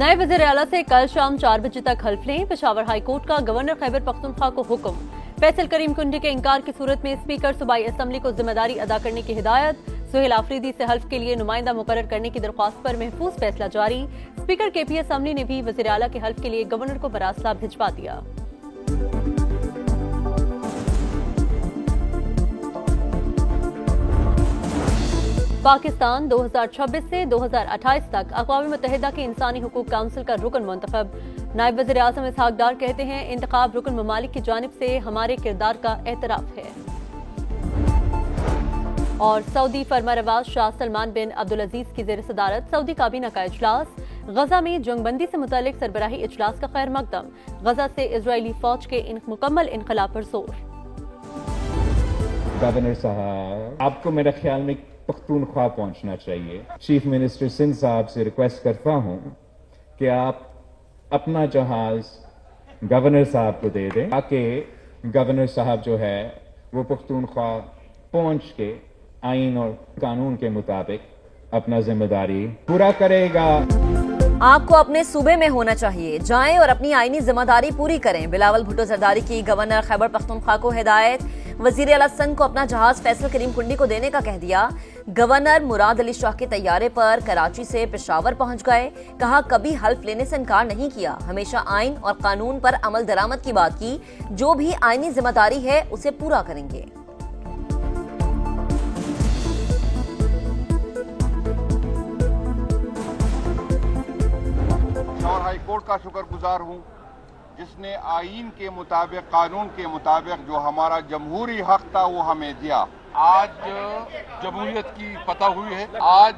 नए वज़ीर आला से कल शाम 4 बजे तक हल्फ लें। पेशावर हाई कोर्ट का गवर्नर खैबर पख्तूनख्वा को हुक्म। फैसल करीम कुंडी के इनकार की सूरत में स्पीकर सूबाई असम्बली को जिम्मेदारी अदा करने की हिदायत। सुहेल आफरीदी से हल्फ के लिए नुमाइंदा मुकर्रर करने की दरख्वास्त पर महफूज फैसला जारी। स्पीकर केपी असम्बली ने भी वज़ीर आला के हल्फ के लिए गवर्नर को मरासला भिजवा दिया। पाकिस्तान 2026 से 2028 तक अक़वाम मुत्तहिदा के इंसानी हुकूक काउंसिल का रुकन मुंतखब। नायब वज़ीर आज़म इसहाक डार कहते हैं, इंतखाब रुकन ममालिक की जानिब से हमारे किरदार का एतराफ़ है। और सऊदी फरमारवा शाह सलमान बिन अब्दुल अजीज की ज़ेर सदारत सऊदी काबीना का इजलास। गजा में जंगबंदी से मुतालिक सरबराही इजलास का खैर मकदम। गजा से इजरायली फौज के मुकम्मल इनकलाब पर जोर। गवर्नर साहब, आपको मेरे ख्याल में पख्तूनख्वा पहुंचना चाहिए। चीफ मिनिस्टर सिंध साहब से रिक्वेस्ट करता हूं कि आप अपना जहाज गवर्नर साहब को दे दें ताकि गवर्नर साहब जो है वो पख्तूनख्वा पहुंच के आइन और कानून के मुताबिक अपना जिम्मेदारी पूरा करेगा। आपको अपने सूबे में होना चाहिए, जाएं और अपनी आईनी जिम्मेदारी पूरी करें। बिलावल भुट्टो जरदारी की गवर्नर खैबर पख्तूनख्वा को हिदायत। वजीर आला संघ को अपना जहाज फैसल करीम कुंडी को देने का कह दिया। गवर्नर मुराद अली शाह के तैयारे पर कराची से पेशावर पहुंच गए। कहा, कभी हल्फ लेने से इनकार नहीं किया, हमेशा आइन और कानून पर अमल दरामद की बात की। जो भी आईनी जिम्मेदारी है उसे पूरा करेंगे। और हाई कोर्ट का शुक्रगुजार हूँ जिसने आइन के मुताबिक, कानून के मुताबिक जो हमारा जमहूरी हक था वो हमें दिया। आज जमहूरियत की फतह हुई है, आज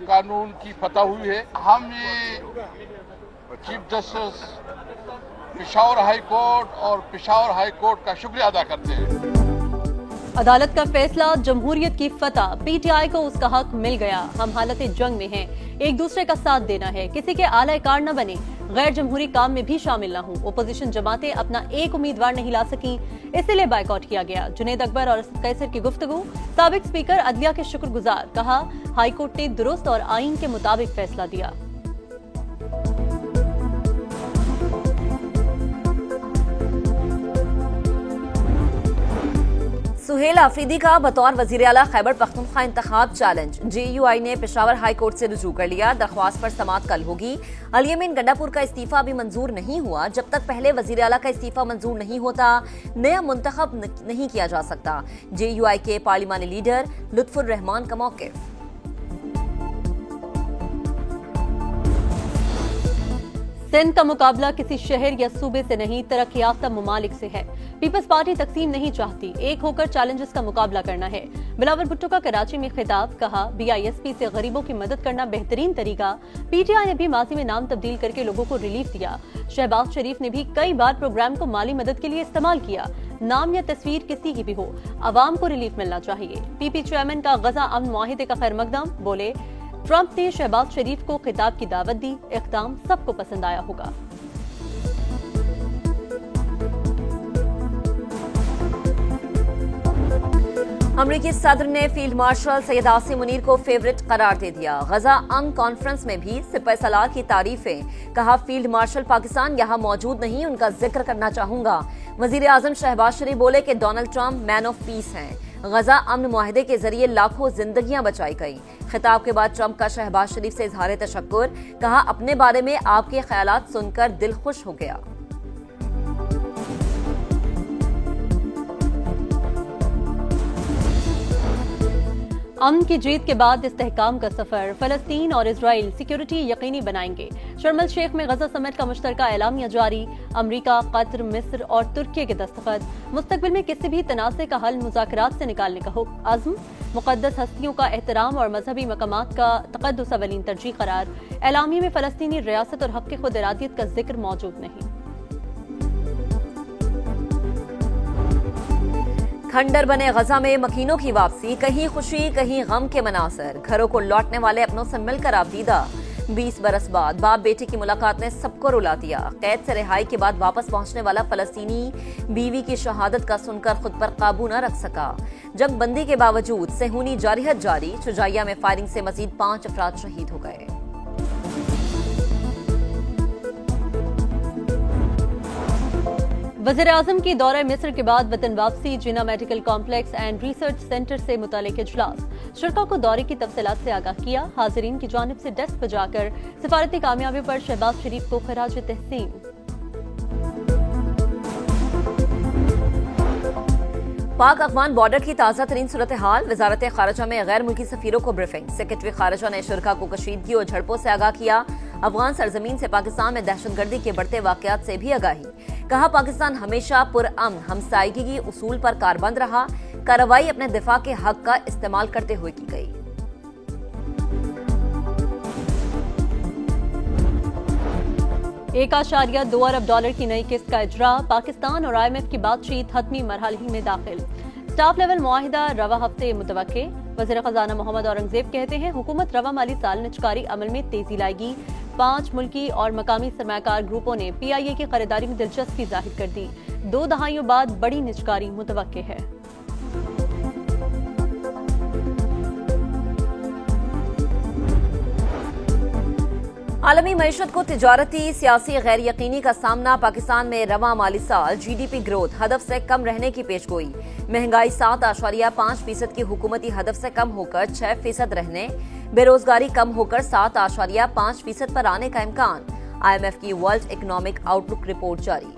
कानून की फतह हुई है। हम ये chief justice Peshawar high court और पेशावर हाई कोर्ट का शुक्रिया अदा करते हैं। अदालत का फैसला, जमहूरियत की फतह। पीटीआई को उसका हक मिल गया। हम हालत जंग में हैं, एक दूसरे का साथ देना है, किसी के आला कार न बने, गैर जमहूरी काम में भी शामिल न हूं। ओपोजिशन जमातें अपना एक उम्मीदवार नहीं ला सकी, इसीलिए बायकॉट किया गया। जुनेद अकबर और असद कैसर की गुफ्तगू। साबिक स्पीकर अदलिया के शुक्रगुजार। कहा, हाईकोर्ट ने दुरुस्त और आइन के मुताबिक फैसला दिया। सुहेल आफरीदी का बतौर वजीर आला खैबर पख्तूनख्वा इंतखाब चैलेंज। JUI ने पेशावर हाई कोर्ट से रुजू कर लिया। दरख्वास्त पर समाअत कल होगी। अल-यमीन गंडापुर का इस्तीफा अभी मंजूर नहीं हुआ। जब तक पहले वजीर आला का इस्तीफा मंजूर नहीं होता, नया मुंतखब नहीं किया जा सकता। JUI के पार्लिमानी लीडर लुत्फुर रहमान का मौक़िफ़। सिंध का मुकाबला किसी शहर या सूबे से नहीं, तरक्की याफ्ता ममालिक से है। पीपल्स पार्टी तकसीम नहीं चाहती, एक होकर चैलेंजेस का मुकाबला करना है। बिलावल भुट्टो का कराची में खिताब। कहा, BISP से गरीबों की मदद करना बेहतरीन तरीका। PTI ने भी माजी में नाम तब्दील करके लोगों को रिलीफ दिया। शहबाज शरीफ ने भी कई बार प्रोग्राम को माली मदद के लिए इस्तेमाल किया। नाम या तस्वीर किसी की भी हो, अवाम को रिलीफ मिलना चाहिए। PP चेयरमैन का गजा अमन मुआहिदे का खैर मकदम। बोले, ट्रंप ने शहबाज शरीफ को खिताब की दावत दी, इक़दाम सबको पसंद आया होगा। अमरीकी सदर ने फील्ड मार्शल सैयद आसिम मुनीर को फेवरेट करार दे दिया। गजा अमन कॉन्फ्रेंस में भी सिपह सलार की तारीफें। कहा, फील्ड मार्शल पाकिस्तान यहाँ मौजूद नहीं, उनका जिक्र करना चाहूंगा। वजीर आजम शहबाज शरीफ बोले कि Donald Trump man of peace हैं। गजा अमन मुआहिदे के जरिए लाखों जिंदगियां बचाई गई। खिताब के बाद ट्रंप का शहबाज शरीफ से इजहार तशक्कुर। कहा, अपने बारे में आपके ख्यालात सुनकर दिल खुश हो गया। अमन की जीत के बाद इस्तेहकाम का सफर। फलस्तीन और इजराइल सिक्योरिटी यकीनी बनाएंगे। शर्म अल शेख में गजा समिट का मुश्तरका एलामिया जारी। अमरीका, कतर, मिस्र और तुर्की के दस्तखत। मुस्तकबिल में किसी भी तनाज़े का हल मुज़ाकरात से निकालने का हुक्म। आज़म, मुक़द्दस हस्तियों का एहतराम और मजहबी मकामात का तक़द्दुस अवलीन तरजीह करार। एलामिया में फलस्तीनी रियासत और हक़ खुद इरादियत का जिक्र मौजूद नहीं। खंडर बने गजा में मकीनों की वापसी। कहीं खुशी कहीं गम के मनासर। घरों को लौटने वाले अपनों से मिलकर आबदीदा। 20 बरस बाद बाप बेटी की मुलाकात ने सबको रुला दिया। कैद से रिहाई के बाद वापस पहुंचने वाला फलस्तीनी बीवी की शहादत का सुनकर खुद पर काबू न रख सका। जंग बंदी के बावजूद सेहूनी जारियत जारी। शुजाइया में फायरिंग से मजीद 5 अफराद शहीद हो गए। वज़ीर-ए-आज़म की दौरे मिस्र के बाद वतन वापसी, Jinnah medical complex and research centre से मुतालिक इजलास। शुरका को दौरे की तफसीलात से आगाह किया। हाजिरीन की जानिब से डेस्क बजाकर सिफारती कामयाबी पर शहबाज शरीफ को खराज तहसीन। पाक अफगान बॉर्डर की ताज़ा तरीन सूरत हाल, वजारत खारजा में गैर मुल्की सफीरों को ब्रीफिंग। सेक्रेटरी खारजा ने शुरका को कशीदगी और झड़पों से आगाह किया। अफगान सरजमीन से पाकिस्तान में दहशतगर्दी के बढ़ते वाकयात से भी आगाही। कहा, पाकिस्तान हमेशा पुरअमन हमसायगी की उसूल पर कारबंद रहा। कार्रवाई अपने दिफा के हक का इस्तेमाल करते हुए की गई। $1.2 अरब की नई किस्त का इजरा। पाकिस्तान और IMF की बातचीत हतमी मरहले में दाखिल। स्टाफ लेवल मुआहिदा रवा हफ्ते मुतवक्के। वज़ीर खजाना मोहम्मद औरंगजेब कहते हैं, हुकूमत रवा माली साल निजकारी अमल में तेजी लाएगी। 5 मुल्की और मकामी सरमायाकार ग्रुपों ने PIA की खरीदारी में दिलचस्पी जाहिर कर दी। 2 दहाइयों बाद बड़ी निजकारी मुतवक्के है। आलमी मईशत को तिजारती सियासी गैर यकीनी का सामना। पाकिस्तान में रवा माली साल GDP ग्रोथ हदफ से कम रहने की पेशगोई। महंगाई 7.5% की हुकूमती हदफ से कम होकर 6% रहने। बेरोजगारी कम होकर 7.5% पर आने का इम्कान। IMF की वर्ल्ड इकोनॉमिक आउटलुक रिपोर्ट जारी।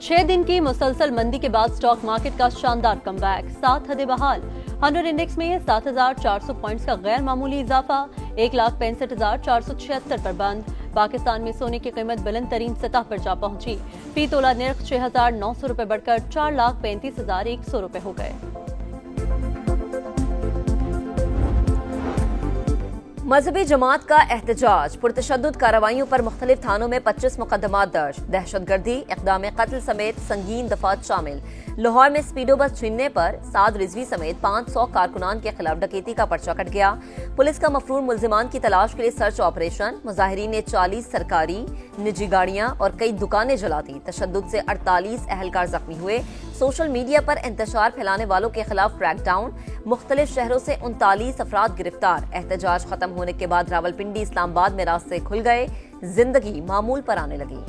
6 दिन की मुसलसल मंदी के बाद स्टॉक मार्केट का शानदार कमबैक। 7 हदें बहाल। 100 इंडेक्स में 7,400 पॉइंट्स का गैर मामूली इजाफा। 1,65,476 पर बंद। पाकिस्तान में सोने की कीमत बुलंद तरीन सतह पर जा पहुंची। फी तोला नर्ख 6,900 रुपए बढ़कर 4,35,100 रुपए हो गए। मजहबी जमात का एहतजाज। पुरतशद्दुद कार्रवाइयों पर मुख्तलिफ थानों में 25 मुकदमात दर्ज। दहशतगर्दी, इक़दाम कत्ल समेत संगीन दफात शामिल। लाहौर में स्पीडो बस छीनने पर साद रिजवी समेत 500 कारकुनान के खिलाफ डकैती का पर्चा कट गया। पुलिस का मफरूर मुल्जिमान की तलाश के लिए सर्च ऑपरेशन। मुजाहिरीन ने 40 सरकारी निजी गाड़ियां और कई दुकानें जला दी। तशद्दुद से 48 अहलकार जख्मी हुए। सोशल मीडिया पर इंतशार फैलाने वालों के खिलाफ क्रैकडाउन। मुख्तलिफ शहरों से 39 अफराद गिरफ्तार। एहतजाज खत्म होने के बाद रावलपिंडी इस्लामाबाद में रास्ते खुल गए। जिंदगी मामूल पर आने लगी।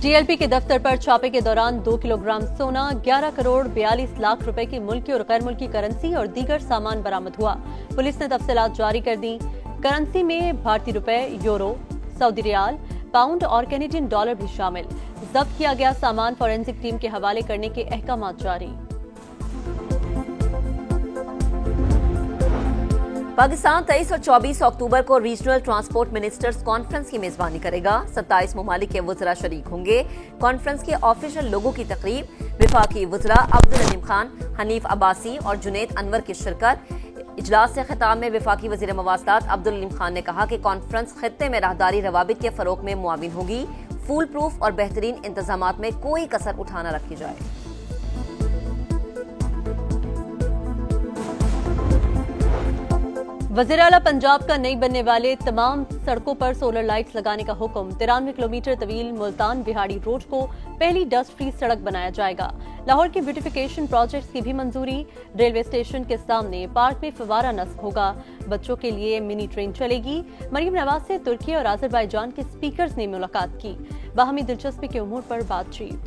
TLP के दफ्तर पर छापे के दौरान 2 किलोग्राम सोना, 11 करोड़ 42 लाख रुपए की मुल्की और गैर मुल्की करेंसी और दीगर सामान बरामद हुआ। पुलिस ने तफसीलात जारी कर दी। करेंसी में भारतीय रुपए, यूरो, सऊदी रियाल, पाउंड और कैनेडियन डॉलर भी शामिल। जब्त किया गया सामान फॉरेंसिक टीम के हवाले करने के अहकामात जारी। पाकिस्तान 23 और 24 अक्टूबर को रीजनल ट्रांसपोर्ट मिनिस्टर्स कॉन्फ्रेंस की मेजबानी करेगा। 27 ममालिक के वज़रा शरीक होंगे। कॉन्फ्रेंस के ऑफिशियल लोगों की तकरीब। विफाकी वज़रा अब्दुल अलीम खान, हनीफ अब्बासी और जुनैद अनवर की शिरकत। इजलास से खिताब में विफाकी वज़ीर मवासलात अब्दुल अलीम खान ने कहा कि कॉन्फ्रेंस खित्ते में राहदारी रवाबित के फरोग में मुआविन होगी। फूल प्रूफ और बेहतरीन इंतजामात में कोई कसर उठाना रखी जाए। वज़ीर आला पंजाब का नई बनने वाले तमाम सड़कों पर सोलर लाइट्स लगाने का हुक्म। 93 किलोमीटर तवील मुल्तान बिहाड़ी रोड को पहली डस्ट फ्री सड़क बनाया जाएगा। लाहौर की ब्यूटिफिकेशन प्रोजेक्ट्स की भी मंजूरी। रेलवे स्टेशन के सामने पार्क में फवारा नस्ब होगा। बच्चों के लिए मिनी ट्रेन चलेगी। मरीम नवाज से तुर्की और आज़रबाईजान के स्पीकर्स ने मुलाकात की। बाहमी दिलचस्पी के उमूर पर बातचीत।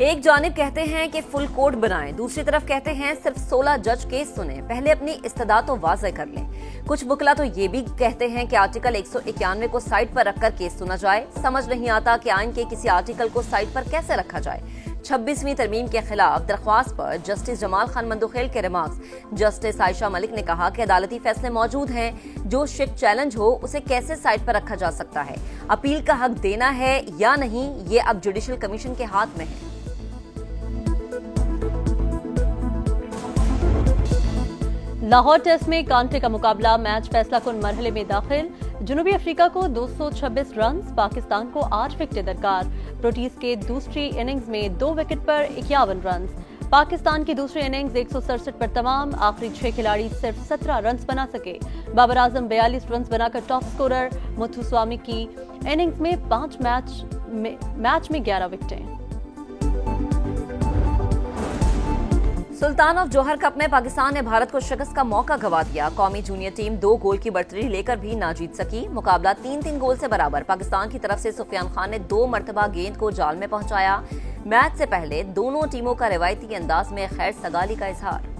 एक जानिब कहते हैं कि फुल कोड बनाएं, दूसरी तरफ कहते हैं सिर्फ 16 जज केस सुने, पहले अपनी इस्तदाद तो वाज़े कर लें। कुछ बुकला तो ये भी कहते हैं कि आर्टिकल 191 को साइट पर रखकर केस सुना जाए। समझ नहीं आता कि आइन के किसी आर्टिकल को साइट पर कैसे रखा जाए। 26वीं तरमीम के खिलाफ दरख्वास्त पर जस्टिस जमाल खान मंदुखेल के रिमार्क्स। जस्टिस आयशा मलिक ने कहा कि अदालती फैसले मौजूद हैं, जो शिक चैलेंज हो उसे कैसे साइट पर रखा जा सकता है। अपील का हक देना है या नहीं, ये अब जुडिशल कमीशन के हाथ में है। लाहौर टेस्ट में कांटे का मुकाबला, मैच फैसला कुन मरहले में दाखिल। जनूबी अफ्रीका को 226 रन, पाकिस्तान को 8 विकेटें दरकार। प्रोटीज के दूसरी इनिंग्स में 2 विकेट पर 51 रन। पाकिस्तान की दूसरी इनिंग्स 167 पर तमाम। आखिरी 6 खिलाड़ी सिर्फ 17 रन बना सके। बाबर आजम 42 रन बनाकर टॉप स्कोरर। मुथुस्वामी की इनिंग्स में 5 मैच में 11 विकेटें। सुल्तान ऑफ जोहर कप में पाकिस्तान ने भारत को शिकस्त का मौका गंवा दिया। कौमी जूनियर टीम 2 गोल की बढ़तरी लेकर भी ना जीत सकी। मुकाबला 3-3 गोल से बराबर। पाकिस्तान की तरफ से सुफियान खान ने 2 मरतबा गेंद को जाल में पहुंचाया। मैच से पहले दोनों टीमों का रिवायती अंदाज में खैर सगाली का इजहार।